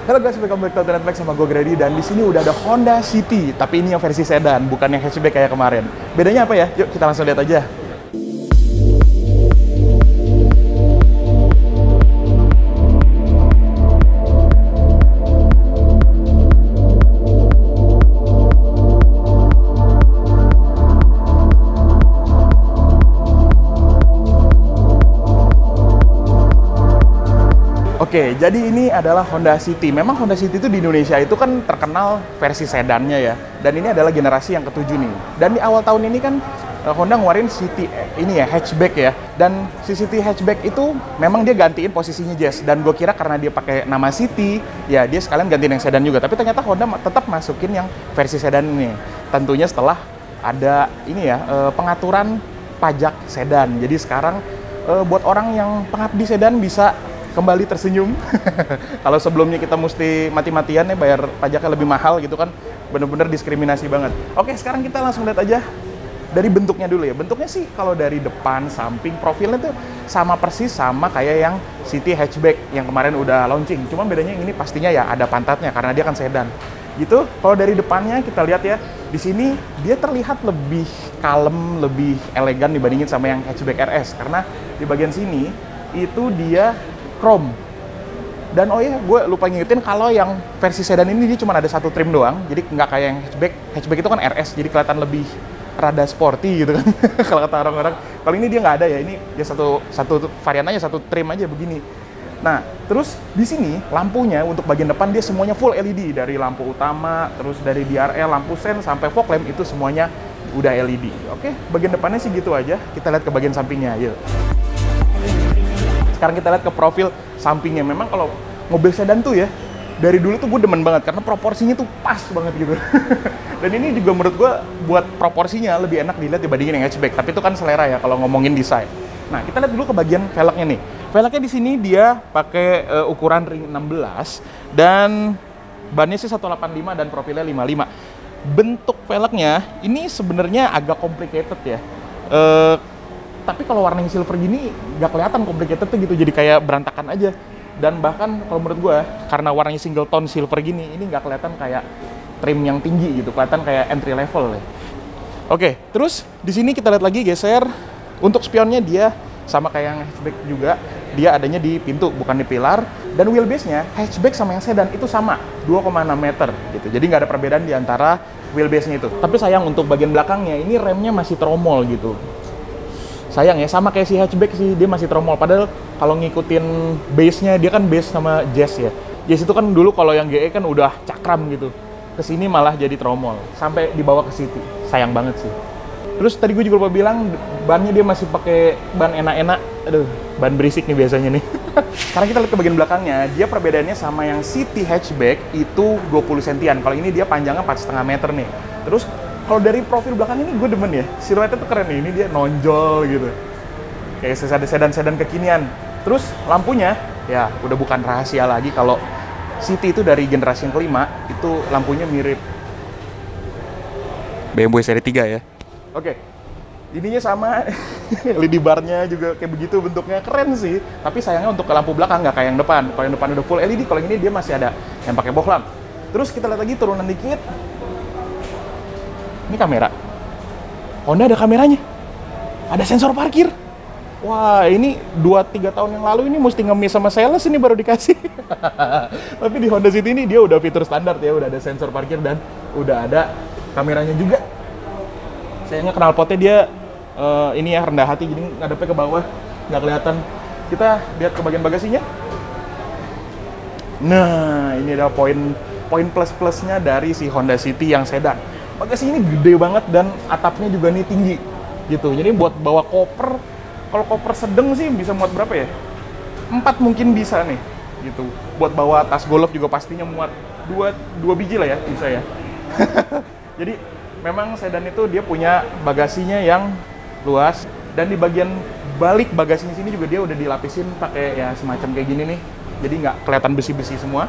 Halo guys, welcome back to Netflix sama gue Grady, dan di sini udah ada Honda City, tapi ini yang versi sedan, bukan yang hatchback kayak kemarin. Bedanya apa ya? Yuk kita langsung lihat aja. Oke, jadi ini adalah Honda City. Memang Honda City itu di Indonesia itu kan terkenal versi sedannya ya. Dan ini adalah generasi yang ketujuh nih. Dan di awal tahun ini kan Honda ngeluarin City ini ya, hatchback ya. Dan si City hatchback itu memang dia gantiin posisinya Jazz. Dan gue kira karena dia pakai nama City, ya dia sekalian gantiin yang sedan juga. Tapi ternyata Honda tetap masukin yang versi sedan ini. Tentunya setelah ada ini ya, pengaturan pajak sedan. Jadi sekarang buat orang yang pengabdi sedan bisa kembali tersenyum. Kalau sebelumnya kita mesti mati-matian ya bayar pajaknya lebih mahal gitu kan, bener-bener diskriminasi banget. Oke, sekarang kita langsung lihat aja dari bentuknya dulu ya. Bentuknya sih kalau dari depan, samping, profilnya tuh sama persis sama kayak yang City hatchback yang kemarin udah launching. Cuma bedanya yang ini pastinya ya ada pantatnya karena dia kan sedan. Gitu. Kalau dari depannya kita lihat ya, di sini dia terlihat lebih kalem, lebih elegan dibandingin sama yang hatchback RS karena di bagian sini itu dia chrome. Dan oh iya, gue lupa ngingetin kalau yang versi sedan ini dia cuma ada satu trim doang, jadi nggak kayak yang hatchback. Hatchback itu kan RS, jadi kelihatan lebih rada sporty gitu kan. Kalau kata orang-orang. Kalau ini dia nggak ada ya, ini dia satu varian aja, satu trim aja begini. Nah, terus di sini lampunya untuk bagian depan dia semuanya full LED, dari lampu utama, terus dari DRL, lampu sen sampai fog lamp itu semuanya udah LED. Oke, bagian depannya sih gitu aja. Kita lihat ke bagian sampingnya, yuk. Sekarang kita lihat ke profil sampingnya. Memang kalau mobil sedan tuh ya, dari dulu tuh gue demen banget karena proporsinya tuh pas banget gitu. Dan ini juga menurut gue buat proporsinya lebih enak dilihat dibandingin yang hatchback. Tapi itu kan selera ya kalau ngomongin desain. Nah, kita lihat dulu ke bagian velgnya nih. Velgnya di sini dia pakai ukuran ring 16 dan bannya sih 185 dan profilnya 55. Bentuk velgnya ini sebenarnya agak complicated ya. Tapi kalau warna yang silver gini nggak kelihatan complicated tuh gitu, jadi kayak berantakan aja. Dan bahkan kalau menurut gue karena warnanya single tone silver gini, ini nggak kelihatan kayak trim yang tinggi gitu, kelihatan kayak entry level ya. Oke, terus di sini kita lihat lagi geser. Untuk spionnya dia sama kayak yang hatchback juga, dia adanya di pintu bukan di pilar. Dan wheelbase-nya hatchback sama yang sedan itu sama 2,6 meter gitu. Jadi nggak ada perbedaan di antara wheelbase-nya itu. Tapi sayang untuk bagian belakangnya ini remnya masih tromol gitu. Sayang ya, sama kayak si hatchback sih, dia masih tromol. Padahal kalau ngikutin base-nya, dia kan base sama Jazz ya. Jazz itu kan dulu kalau yang GE kan udah cakram gitu. Kesini malah jadi tromol, sampai dibawa ke City. Sayang banget sih. Terus tadi gue juga lupa bilang, bannya dia masih pakai ban enak-enak. Aduh, ban berisik nih biasanya nih. Sekarang kita lihat ke bagian belakangnya, dia perbedaannya sama yang City hatchback itu 20 sentian. Kalau ini dia panjangnya 4,5 meter nih. Terus kalau dari profil belakang ini gue demen ya, siluetnya tuh keren nih, ini dia nonjol gitu. Kayak sedan-sedan kekinian. Terus lampunya, ya udah bukan rahasia lagi kalau City itu dari generasi yang kelima, itu lampunya mirip BMW seri 3 ya. Oke, ininya sama, LED bar-nya juga kayak begitu bentuknya, keren sih. Tapi sayangnya untuk ke lampu belakang nggak kayak yang depan. Kalau yang depan udah full LED, kalau ini dia masih ada yang pakai bohlam. Terus kita lihat lagi turunan dikit. Ini kamera. Honda ada kameranya. Ada sensor parkir. Wah, ini 2-3 tahun yang lalu ini mesti ngemis sama sales ini baru dikasih. Tapi di Honda City ini dia udah fitur standar ya, udah ada sensor parkir dan udah ada kameranya juga. Sayangnya knalpotnya dia ini ya rendah hati, jadi ngadepnya ke bawah, nggak kelihatan. Kita lihat ke bagian bagasinya. Nah, ini ada poin plus-plusnya dari si Honda City yang sedan. Bagasi ini gede banget dan atapnya juga nih tinggi gitu. Jadi buat bawa koper, kalau koper sedang sih bisa muat berapa ya? 4 mungkin bisa nih gitu. Buat bawa tas golf juga pastinya muat 2 biji lah ya, bisa ya. Jadi memang sedan itu dia punya bagasinya yang luas, dan di bagian balik bagasinya sini juga dia udah dilapisin pakai ya semacam kayak gini nih. Jadi nggak kelihatan besi-besi semua.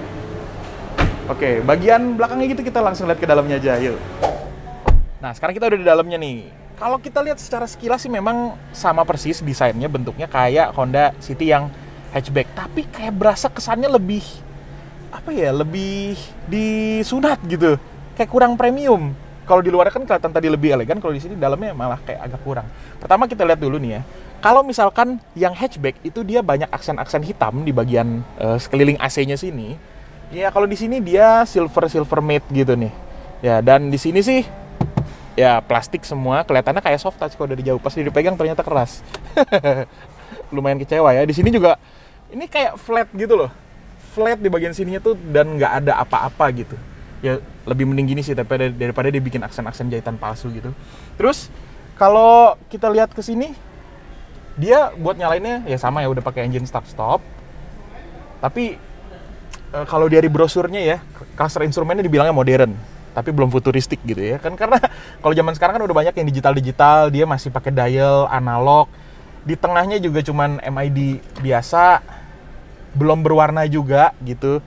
Oke, bagian belakangnya gitu kita langsung lihat ke dalamnya aja, yuk. Nah, sekarang kita udah di dalamnya nih. Kalau kita lihat secara sekilas sih memang sama persis desainnya, bentuknya kayak Honda City yang hatchback. Tapi kayak berasa kesannya lebih apa ya, lebih disunat gitu, kayak kurang premium. Kalau di luar kan kelihatan tadi lebih elegan, kalau di sini dalamnya malah kayak agak kurang. Pertama kita lihat dulu nih ya, kalau misalkan yang hatchback itu dia banyak aksen-aksen hitam di bagian sekeliling AC-nya sini. Ya kalau di sini dia silver matte gitu nih. Ya dan di sini sih ya plastik semua, kelihatannya kayak soft touch kalau dari jauh. Pas dipegang ternyata keras. Lumayan kecewa ya. Di sini juga ini kayak flat gitu loh. Flat di bagian sininya tuh dan nggak ada apa-apa gitu. Ya lebih mending gini sih daripada dia bikin aksen-aksen jahitan palsu gitu. Terus kalau kita lihat ke sini, dia buat nyalainnya ya sama ya, udah pakai engine start stop. Tapi kalau dari brosurnya ya, cluster instrumennya dibilangnya modern, tapi belum futuristik gitu ya kan, karena kalau zaman sekarang kan udah banyak yang digital, dia masih pakai dial analog. Di tengahnya juga cuman MID biasa, belum berwarna juga gitu.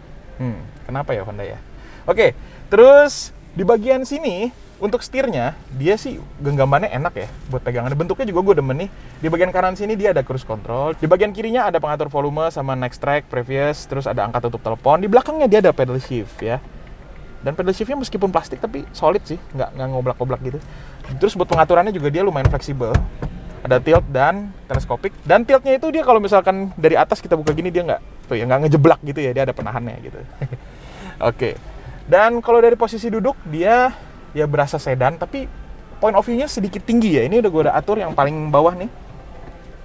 Kenapa ya Honda ya? Oke, terus di bagian sini untuk setirnya dia sih genggamannya enak ya buat pegangan. Bentuknya juga gue demen nih. Di bagian kanan sini dia ada cruise control. Di bagian kirinya ada pengatur volume sama next track, previous, terus ada angka tutup telepon. Di belakangnya dia ada pedal shift ya. Dan pedal shiftnya meskipun plastik tapi solid sih, nggak ngoblak-ngoblak gitu. Terus buat pengaturannya juga dia lumayan fleksibel. Ada tilt dan teleskopik. Dan tiltnya itu dia kalau misalkan dari atas kita buka gini dia nggak ngejeblak gitu ya, dia ada penahannya gitu. Oke. Dan kalau dari posisi duduk dia ya berasa sedan, tapi point of view-nya sedikit tinggi ya. Ini udah gue atur yang paling bawah nih.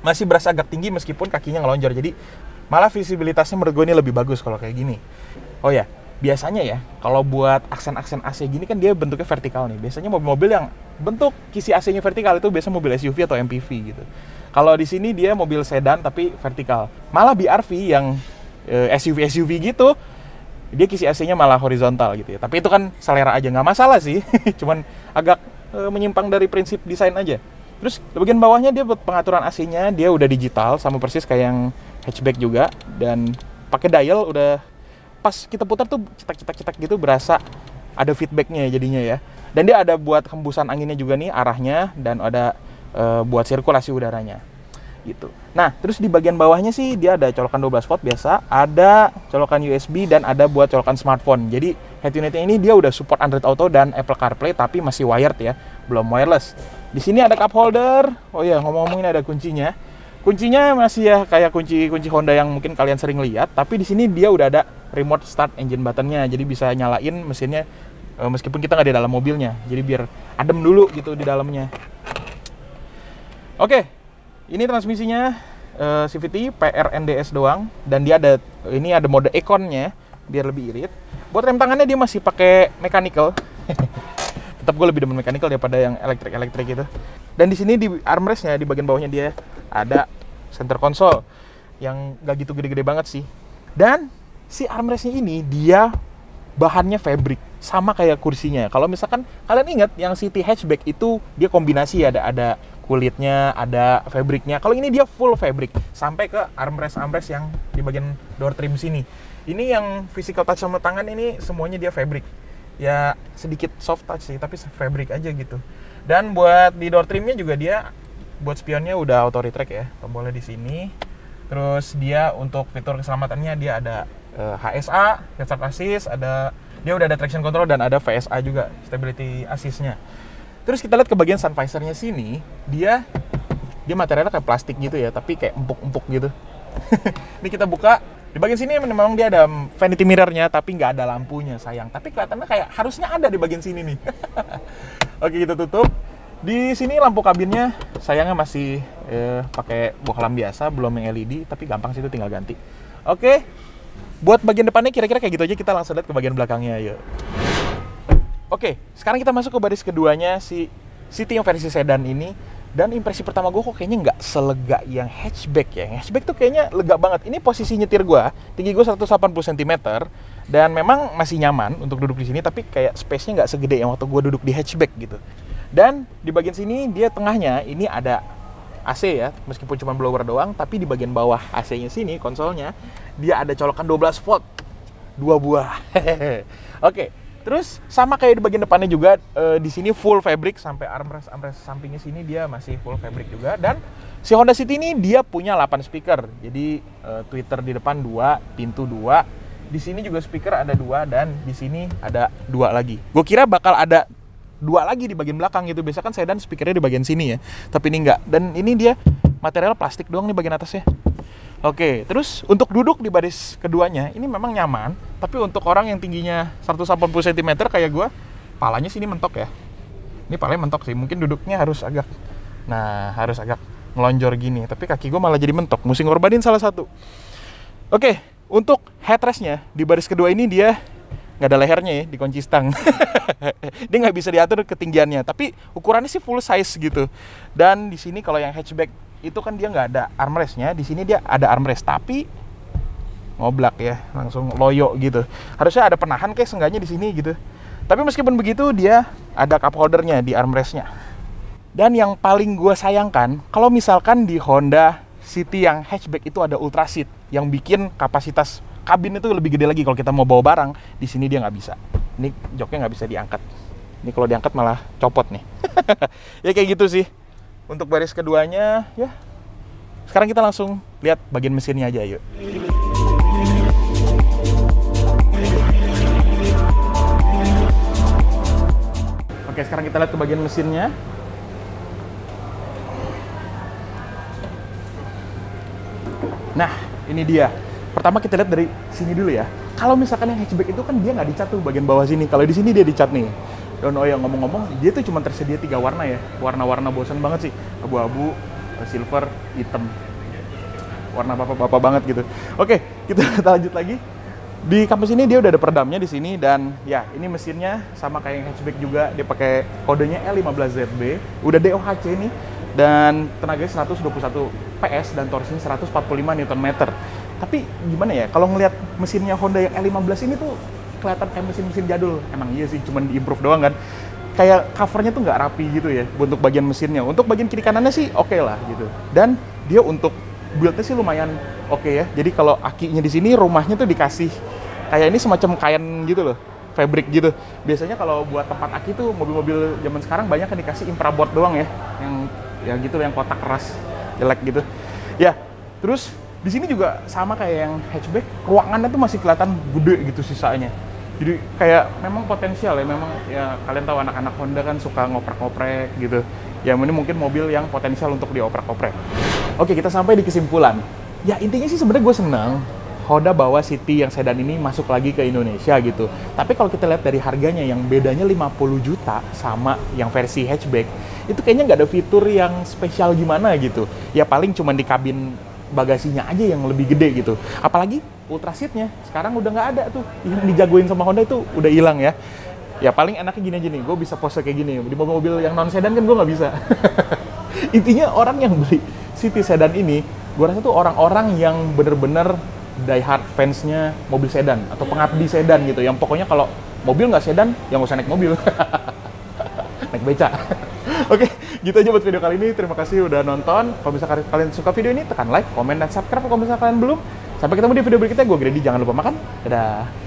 Masih berasa agak tinggi meskipun kakinya ngelonjor. Jadi malah visibilitasnya menurut gue ini lebih bagus kalau kayak gini. Oh ya, biasanya ya kalau buat aksen-aksen AC gini kan dia bentuknya vertikal nih. Biasanya mobil-mobil yang bentuk kisi AC-nya vertikal itu biasa mobil SUV atau MPV gitu. Kalau di sini dia mobil sedan tapi vertikal. Malah BRV yang SUV gitu, dia kisi AC-nya malah horizontal gitu ya. Tapi itu kan selera aja, nggak masalah sih. Cuman agak menyimpang dari prinsip desain aja. Terus di bagian bawahnya dia buat pengaturan AC-nya, dia udah digital sama persis kayak yang hatchback juga. Dan pakai dial udah pas kita putar tuh cetak gitu berasa ada feedbacknya jadinya ya. Dan dia ada buat hembusan anginnya juga nih arahnya, dan ada buat sirkulasi udaranya gitu. Nah, terus di bagian bawahnya sih dia ada colokan 12 volt biasa, ada colokan USB dan ada buat colokan smartphone. Jadi head unitnya ini dia udah support Android Auto dan Apple CarPlay tapi masih wired ya, belum wireless. Di sini ada cup holder. Oh ya, ngomong-ngomongin ada kuncinya. Kuncinya masih ya kayak kunci Honda yang mungkin kalian sering lihat, tapi di sini dia udah ada remote start engine buttonnya. Jadi bisa nyalain mesinnya meskipun kita nggak di dalam mobilnya. Jadi biar adem dulu gitu di dalamnya. Oke. Ini transmisinya CVT PRNDS doang, dan dia ada mode Econ-nya biar lebih irit. Buat rem tangannya dia masih pakai mechanical. Tetap gue lebih demen mechanical daripada yang elektrik gitu. Dan di sini di armrest-nya di bagian bawahnya dia ada center console yang gak gitu gede-gede banget sih. Dan si armrest-nya ini dia bahannya fabric sama kayak kursinya. Kalau misalkan kalian ingat yang City hatchback itu dia kombinasi ada kulitnya, ada fabricnya. Kalau ini dia full fabric sampai ke armrest yang di bagian door trim sini. Ini yang physical touch sama tangan ini semuanya dia fabric. Ya sedikit soft touch sih, tapi fabric aja gitu. Dan buat di door trimnya juga dia buat spionnya udah auto retract ya, tombolnya di sini. Terus dia untuk fitur keselamatannya dia ada HSA, head start assist, dia udah ada traction control dan ada VSA juga, stability assist-nya. Terus kita lihat ke bagian sun visor-nya sini, dia materialnya kayak plastik gitu ya, tapi kayak empuk-empuk gitu. Ini kita buka, di bagian sini memang dia ada vanity mirror-nya, tapi nggak ada lampunya, sayang. Tapi kelihatannya kayak harusnya ada di bagian sini nih. Oke, kita tutup. Di sini lampu kabinnya, sayangnya masih pakai bohlam biasa, belum yang LED, tapi gampang sih itu tinggal ganti. Oke, buat bagian depannya kira-kira kayak gitu aja, kita langsung lihat ke bagian belakangnya, yuk. Oke, sekarang kita masuk ke baris keduanya si City yang versi sedan ini. Dan impresi pertama gue kok kayaknya nggak selega yang hatchback ya. Yang hatchback tuh kayaknya lega banget. Ini posisi nyetir gue, tinggi gue 180 cm. Dan memang masih nyaman untuk duduk di sini, tapi kayak space-nya nggak segede yang waktu gue duduk di hatchback gitu. Dan di bagian sini dia tengahnya ini ada AC ya, meskipun cuma blower doang, tapi di bagian bawah AC-nya sini, konsolnya, dia ada colokan 12 volt. 2 buah. Oke. Terus sama kayak di bagian depannya juga, di sini full fabric sampai armrest sampingnya sini dia masih full fabric juga. Dan si Honda City ini dia punya 8 speaker. Jadi tweeter di depan 2, pintu 2. Di sini juga speaker ada 2 dan di sini ada 2 lagi. Gue kira bakal ada 2 lagi di bagian belakang gitu. Biasa kan sedan speakernya di bagian sini ya. Tapi ini enggak. Dan ini dia material plastik doang nih bagian atasnya. Oke, terus untuk duduk di baris keduanya ini memang nyaman. Tapi untuk orang yang tingginya 180 cm kayak gue, palanya sini mentok ya. Ini palanya mentok sih. Mungkin duduknya harus agak ngelonjor gini. Tapi kaki gue malah jadi mentok. Mesti ngorbanin salah satu. Oke, untuk headrestnya di baris kedua ini dia nggak ada lehernya ya, dikunci stang. Dia nggak bisa diatur ketinggiannya, tapi ukurannya sih full size gitu. Dan di sini kalau yang hatchback itu kan dia nggak ada armrestnya, di sini dia ada armrest, tapi ngoblak ya, langsung loyo gitu. Harusnya ada penahan kayak seenggaknya di sini gitu. Tapi meskipun begitu dia ada cup holdernya di armrestnya. Dan yang paling gue sayangkan, kalau misalkan di Honda City yang hatchback itu ada ultra seat yang bikin kapasitas kabin itu lebih gede lagi kalau kita mau bawa barang. Di sini dia nggak bisa. Ini joknya nggak bisa diangkat. Ini kalau diangkat malah copot nih. Ya kayak gitu sih. Untuk baris keduanya ya. Sekarang kita langsung lihat bagian mesinnya aja yuk. Oke, sekarang kita lihat ke bagian mesinnya. Nah, ini dia. Pertama kita lihat dari sini dulu ya. Kalau misalkan yang hatchback itu kan dia nggak dicat tuh bagian bawah sini. Kalau di sini dia dicat nih. Dan oh ya ngomong-ngomong, dia tuh cuma tersedia 3 warna ya. Warna-warna bosan banget sih. Abu-abu, silver, hitam. Warna bapak-bapak banget gitu. Oke, kita lanjut lagi. Di kampus ini dia udah ada peredamnya di sini dan ya ini mesinnya sama kayak yang hatchback juga. Dia pakai kodenya L15ZB. Udah DOHC nih. Dan tenaganya 121 PS dan torsinya 145 Nm. Tapi gimana ya, kalau ngelihat mesinnya Honda yang L15 ini tuh kelihatan kayak mesin-mesin jadul. Emang iya sih, cuman di-improve doang kan. Kayak covernya tuh nggak rapi gitu ya untuk bagian mesinnya. Untuk bagian kiri kanannya sih oke lah gitu. Dan dia untuk build-nya sih lumayan oke ya. Jadi kalau akinya di sini rumahnya tuh dikasih kayak ini semacam kain gitu loh. Fabric gitu. Biasanya kalau buat tempat aki tuh mobil-mobil zaman sekarang banyak kan dikasih infraboard doang ya. Yang ya gitu yang kotak keras jelek gitu. Ya, terus di sini juga sama kayak yang hatchback, ruangannya tuh masih kelihatan gede gitu sisanya. Jadi kayak memang potensial ya, memang ya kalian tahu anak-anak Honda kan suka ngoprek-ngoprek gitu. Ya ini mungkin mobil yang potensial untuk dioprek-oprek. Oke, kita sampai di kesimpulan. Ya intinya sih sebenarnya gue seneng Honda bawa City yang sedan ini masuk lagi ke Indonesia gitu. Tapi kalau kita lihat dari harganya yang bedanya 50 juta sama yang versi hatchback, itu kayaknya nggak ada fitur yang spesial gimana gitu. Ya paling cuma di kabin bagasinya aja yang lebih gede gitu. Apalagi ultra seatnya sekarang udah nggak ada tuh. Yang dijagoin sama Honda itu udah hilang ya. Ya paling enaknya gini aja nih, gue bisa pose kayak gini. Di mobil-mobil yang non sedan kan gue nggak bisa. Intinya orang yang beli City sedan ini, gue rasa tuh orang-orang yang bener-bener die-hard fans-nya mobil sedan atau pengabdi sedan gitu, yang pokoknya kalau mobil nggak sedan, yang nggak usah naik mobil. Naik beca. Oke, gitu aja buat video kali ini. Terima kasih udah nonton. Kalau misalkan kalian suka video ini, tekan like, komen, dan subscribe kalau misalkan kalian belum. Sampai ketemu di video berikutnya. Gue Grady, jangan lupa makan. Dadah.